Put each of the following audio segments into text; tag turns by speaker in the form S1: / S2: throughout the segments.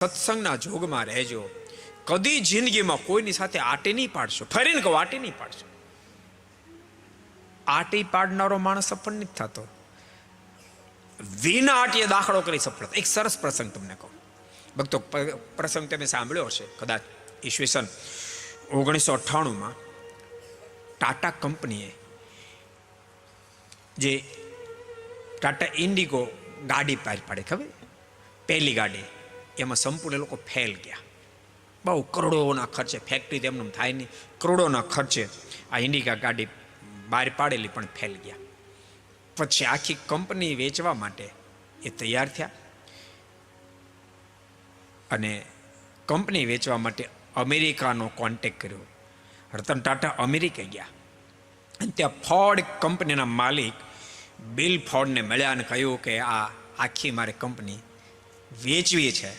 S1: સત્સંગના જોગમાં રહેજો. કદી જિંદગીમાં કોઈની સાથે આટી નહીં પાડશો. ફરીને કહો, આટી નહીં પાડશો. આટી પાડનારો માણસ સફળ નથી થતો. વિના આટીએ દાખલો કરી સફળ. એક સરસ પ્રસંગ તમને કહું. ભક્તો, પ્રસંગ તમે સાંભળ્યો હશે કદાચ. ઈસવીસન 1998માં ટાટા કંપનીએ જે ટાટા ઇન્ડિગો ગાડી પાડી પાડી, ખબર? પહેલી ગાડી, એમાં સંપૂર્ણ લોકો ફેલ ગયા. બહુ કરોડોના ખર્ચે, ફેક્ટરી તેમનું થાય નહીં, કરોડોના ખર્ચે આ ઇન્ડિગા ગાડી બહાર પાડેલી, પણ ફેલ ગયા. પછી આખી કંપની વેચવા માટે એ તૈયાર થયા અને કંપની વેચવા માટે અમેરિકાનો કોન્ટેક્ટ કર્યો. રતન ટાટા અમેરિકા ગયા અને ત્યાં ફોર્ડ કંપનીના માલિક બિલ ફોર્ડને મળ્યા અને કહ્યું કે આ આખી મારી કંપની વેચવી છે.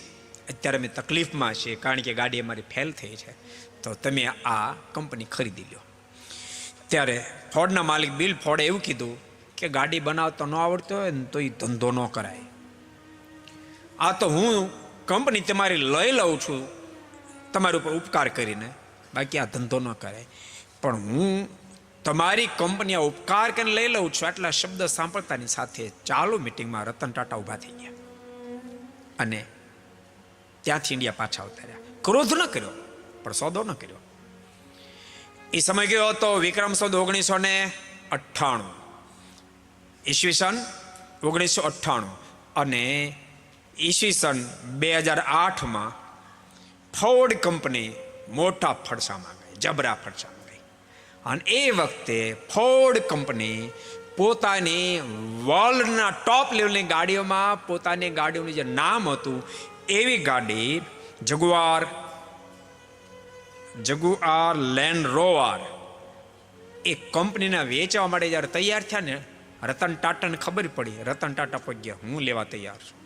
S1: અત્યારે અમે તકલીફમાં છીએ કારણ કે ગાડી અમારી ફેલ થઈ છે, તો તમે આ કંપની ખરીદી લો. ત્યારે ફોર્ડના માલિક બિલ ફોર્ડે એવું કીધું કે ગાડી બનાવતા ન આવડતો હોય ને તો એ ધંધો ન કરાય. આ તો હું કંપની તમારી લઈ લઉં છું તમારી ઉપર ઉપકાર કરીને, બાકી આ ધંધો ન કરાય. પણ હું તમારી કંપની આ ઉપકાર કરીને લઈ લઉં છું, આટલા શબ્દ સાંભળતાની સાથે ચાલુ મિટિંગમાં રતન ટાટા ઊભા થઈ ગયા અને ત્યાંથી ઇન્ડિયા પાછા આવતા રહ્યા. ક્રોધ ન કર્યો, પણ સોદો ન કર્યો. એ સમય ગયો હતો વિક્રમ સંવત 1998, ઈસવીસન 1998, અને ઈસવીસન 2008માં ફોર્ડ કંપની મોટા ફડસામાં ગઈ, જબરા ફડસામાં ગઈ. અને એ વખતે ફોર્ડ કંપની પોતાની વર્લ્ડના ટોપ લેવલની ગાડીઓમાં પોતાની ગાડીઓનું જે નામ હતું એવી ગાડી જગુઆર લેન્ડ રોવર એ કંપનીના વેચવા માટે જ્યારે તૈયાર થયા ને, રતન ટાટાને ખબર પડી. રતન ટાટા પહોંચ્યા, હું લેવા તૈયાર છું.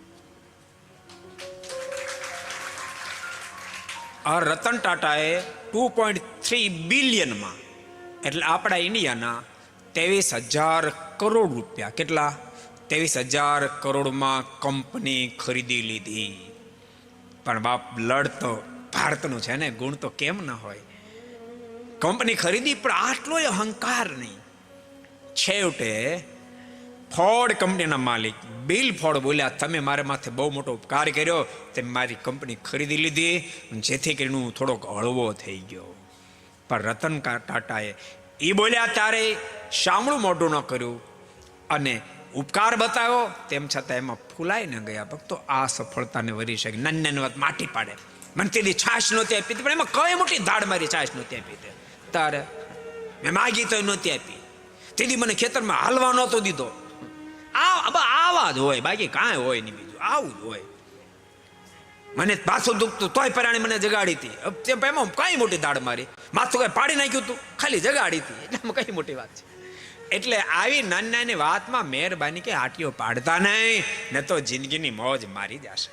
S1: આ રતન ટાટાએ 2.3 બિલિયનમાં, એટલે આપણા ઇન્ડિયાના 23,000 કરોડ રૂપિયા, કેટલા? 23,000 કરોડમાં કંપની ખરીદી લીધી. પણ બાપ, લડ તો ભારતનું છે ને, ગુણ તો કેમ ન હોય. કંપની ખરીદી, પણ આટલો અહંકાર નહીં. છેવટે ફોર્ડ કંપનીના માલિક બિલ ફોર્ડ બોલ્યા, તમે મારા માથે બહુ મોટો ઉપકાર કર્યો, તમે મારી કંપની ખરીદી લીધી, જેથી કરીને હું થોડોક હળવો થઈ ગયો. પણ રતન ટાટાએ એ બોલ્યા ત્યારે શામળું મોઢું ન કર્યું અને ઉપકાર બતાવ્યો, તેમ છતાં એમાં ફૂલાઈ ન ગયા. ભક્તો, આ સફળતાને વરી શકે. નાની નાની વાત માટી પાડે. મને તેથી છાશ નહોતી આપી, પણ એમાં કઈ મોટી ધાડ મારી છાશ નહોતી આપી. તારે મેં માગી તો નહોતી આપી. તેથી મને ખેતરમાં હાલવા નહોતો દીધો. આવા જ હોય, બાકી કાંઈ હોય નહીં બીજું, આવું જ હોય. મને પાછું દુખતું તોય પરાણી મને જગાડી હતી. એમાં કઈ મોટી દાડ મારી, માથું કઈ પાડી નાખ્યું તું, ખાલી જગાડી હતી, એટલે કઈ મોટી વાત છે. એટલે આવી નાની નાની વાતમાં મહેરબાની કે આટીઓ પાડતા નહીં, ને તો જિંદગીની મોજ મારી જશે.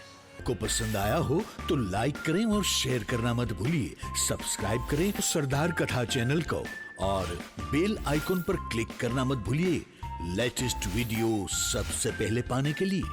S2: को पसंद आया हो तो लाइक करें और शेयर करना मत भूलिए. सब्सक्राइब करें सरदार कथा चैनल को और बेल आइकॉन पर क्लिक करना मत भूलिए लेटेस्ट वीडियो सबसे पहले पाने के लिए.